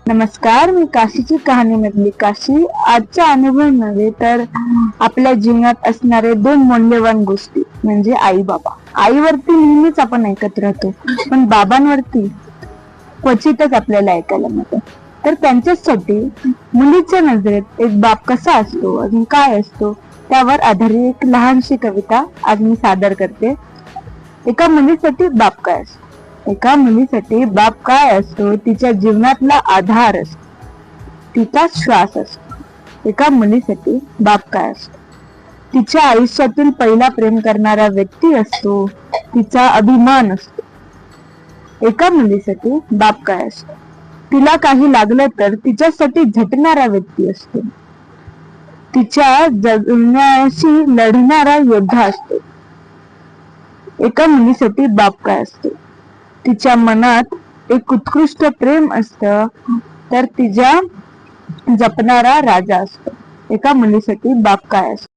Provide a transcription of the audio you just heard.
नमस्कार, मी काशीची कहाणी मधली काशी. आजचा अनुभव नव्हे तर आपल्या जीवनात असणारे दोन मौल्यवान गोष्टी म्हणजे आई बाबा. आईवरती नेहमीच आपण ऐकत राहतो, पण बाबांवरती क्वचितच आपल्याला ऐकायला मिळतं. तर त्यांच्यासाठी मुलीच्या नजरेत एक बाप कसा असतो, अजून काय असतो, त्यावर आधारित एक लहानशी कविता आज मी सादर करते. एका मुलीसाठी बाप काय असतो? एका मुलीसाठी बाप काय असतो? तिच्या जीवनातला आधार असतो, तिचा श्वास असतो. एका मुलीसाठी बाप काय असतो? तिच्या आयुष्यातील पहिला प्रेम करणारा व्यक्ती असतो, तिचा अभिमान असतो. एका मुलीसाठी बाप काय असतो? तिला काही लागलं तर तिच्यासाठी झटणारा व्यक्ती असतो, तिच्या जगण्याशी लढणारा योद्धा असतो. एका मुलीसाठी बाप काय असतो? तिच्या मनात एक उत्कृष्ट प्रेम असतं, तर तिच्या जपणारा राजा असतो. एका मुलीसाठी बाप काय असतो?